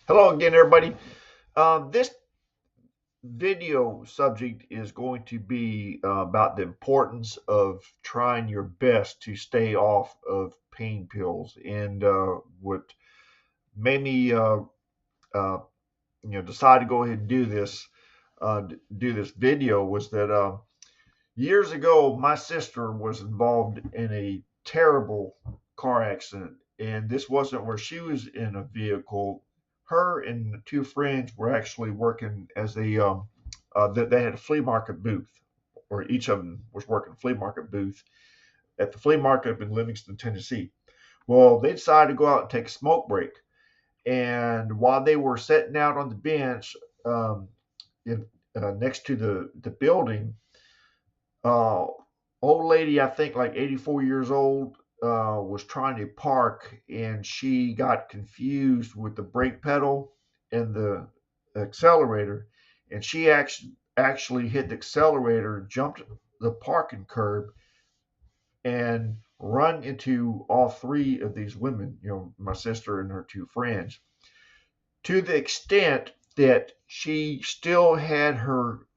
Hello again, everybody. This video subject is going to be about the importance of trying your best to stay off of pain pills. And what made me, uh, decide to go ahead and do this video was that years ago, my sister was involved in a terrible car accident, and this wasn't where she was in a vehicle. Her and the two friends were actually working as they had a flea market booth, or each of them was working a flea market booth at the flea market up in Livingston, Tennessee. Well, they decided to go out and take a smoke break, and while they were sitting out on the bench um, next to the building, uh, old lady, I think like 84 years old, was trying to park and she got confused with the brake pedal and the accelerator. And she actually hit the accelerator, jumped the parking curb, and run into all three of these women, my sister and her two friends, to the extent that she still had her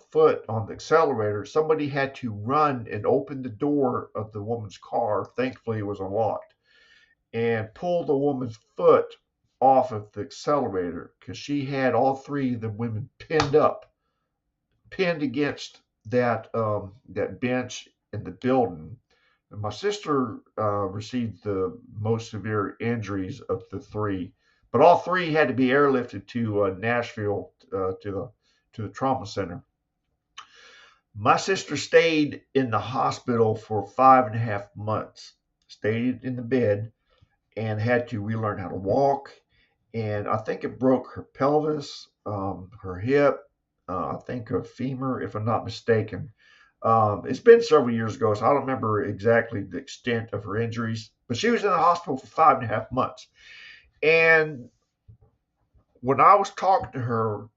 foot on the accelerator. Somebody had to run and open the door of the woman's car. Thankfully, it was unlocked, and pull the woman's foot off of the accelerator because she had all three of the women pinned against that bench in the building. And my sister received the most severe injuries of the three, but all three had to be airlifted to Nashville to the trauma center. My sister stayed in the hospital for 5.5 months, stayed in the bed, and had to relearn how to walk. And I think it broke her pelvis, her hip, I think her femur, if I'm not mistaken. It's been several years ago, so I don't remember exactly the extent of her injuries, but she was in the hospital for 5.5 months. And when I was talking to her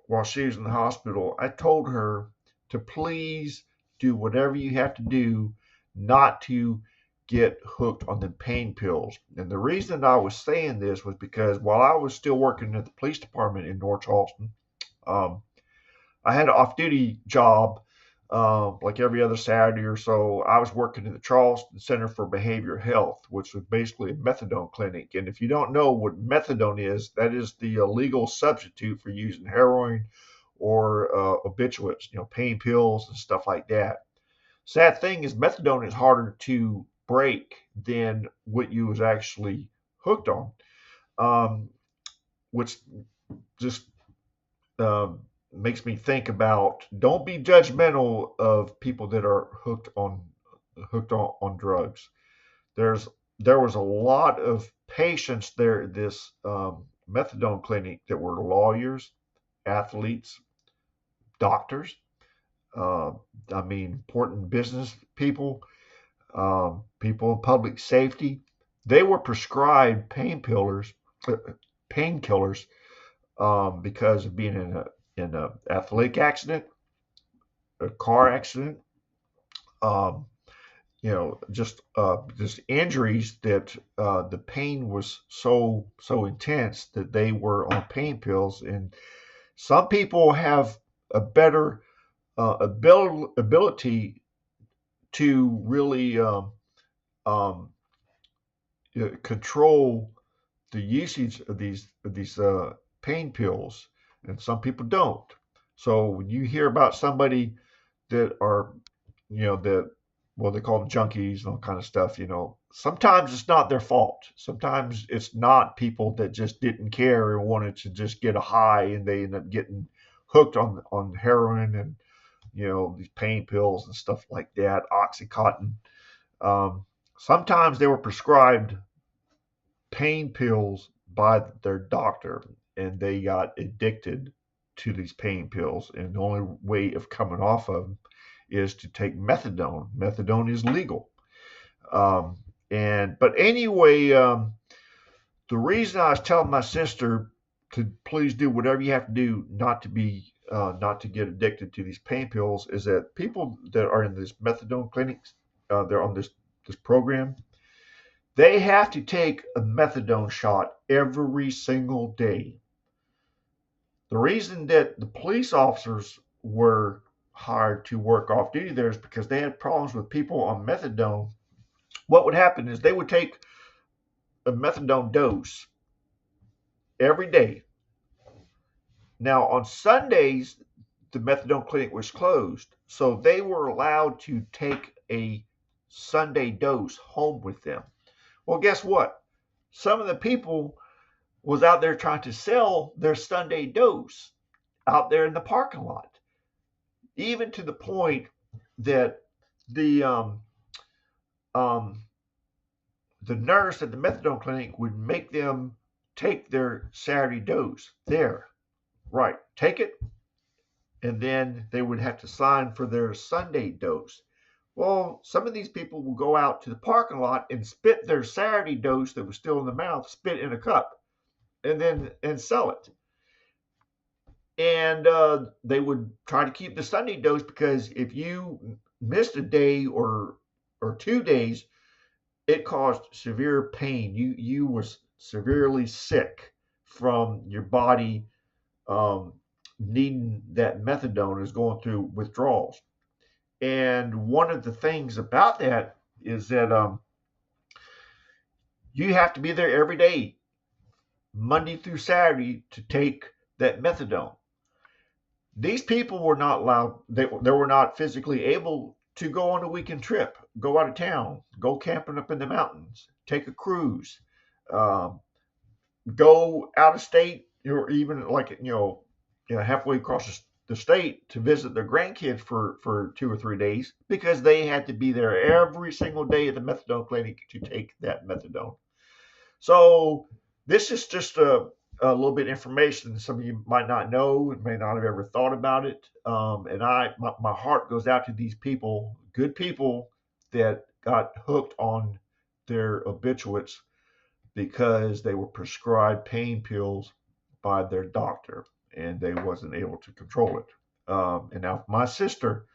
while she was in the hospital, I told her to please do whatever you have to do not to get hooked on the pain pills. And the reason I was saying this was because while I was still working at the police department in North Charleston, um, I had an off-duty job, like every other Saturday or so. I was working at the Charleston Center for Behavioral Health, which was basically a methadone clinic. And if you don't know what methadone is, that is the legal substitute for using heroin or obituates, pain pills and stuff like that. Sad thing is, methadone is harder to break than what you was actually hooked on, um, which just um, makes me think about don't be judgmental of people that are hooked on drugs. There's there was a lot of patients there at this methadone clinic that were lawyers, athletes, doctors. Uh, I mean, important business people, people in public safety. They were prescribed uh, painkillers, because of being in a athletic accident, a car accident, um, just injuries that the pain was so intense that they were on pain pills. And some people have a better ability to really um, control the usage of these pain pills, and some people don't. So when you hear about somebody that are, that, well, they call them junkies and all kind of stuff, sometimes it's not their fault. Sometimes it's not people that just didn't care and wanted to just get a high, and they end up getting hooked on heroin and these pain pills and stuff like that, Oxycontin. Um, Sometimes they were prescribed pain pills by their doctor, and they got addicted to these pain pills. And the only way of coming off of them is to take methadone. Methadone is legal. Um, and but anyway, the reason I was telling my sister to please do whatever you have to do not to get addicted to these pain pills is that people that are in these methadone clinics, they're on this program. They have to take a methadone shot every single day. The reason that the police officers were hired to work off duty there is because they had problems with people on methadone. What would happen is they would take a methadone dose every day. Now, on Sundays, the methadone clinic was closed, so they were allowed to take a Sunday dose home with them. Well, guess what? Some of the people was out there trying to sell their Sunday dose out there in the parking lot, even to the point that the um, um, the nurse at the methadone clinic would make them take their Saturday dose there. Right, take it, and then they would have to sign for their Sunday dose. Well, some of these people will go out to the parking lot and spit their Saturday dose that was still in the mouth, spit in a cup, and sell it. And they would try to keep the Sunday dose because if you missed a day or 2 days, it caused severe pain. You was severely sick from your body needing that methadone, is going through withdrawals. And one of the things about that is that you have to be there every day, Monday through Saturday, to take that methadone. These people were not allowed, they were not physically able to go on a weekend trip, go out of town, go camping up in the mountains, take a cruise, um, go out of state, or even like, halfway across the state to visit their grandkids for 2 or 3 days, because they had to be there every single day at the methadone clinic to take that methadone. So this is just a little bit of information some of you might not know and may not have ever thought about it. And my heart goes out to these people, good people that got hooked on their habituates because they were prescribed pain pills by their doctor and they wasn't able to control it. And now my sister,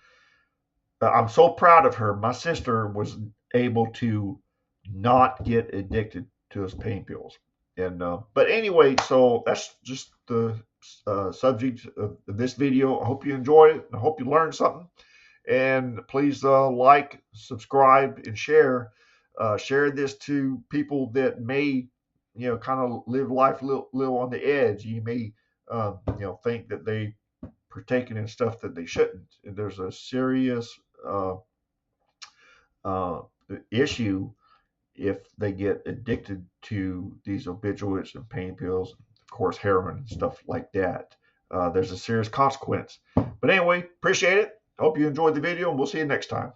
I'm so proud of her. My sister was able to not get addicted to his pain pills. And but anyway, so that's just the subject of this video. I hope you enjoyed it. I hope you learned something. And please like, subscribe, and share. Share this to people that may, kind of live life a little on the edge. You may, think that they partaking in stuff that they shouldn't. And there's a serious uh, uh, issue if they get addicted to these opioids and pain pills, of course, heroin and stuff like that. There's a serious consequence. But anyway, appreciate it. Hope you enjoyed the video, and we'll see you next time.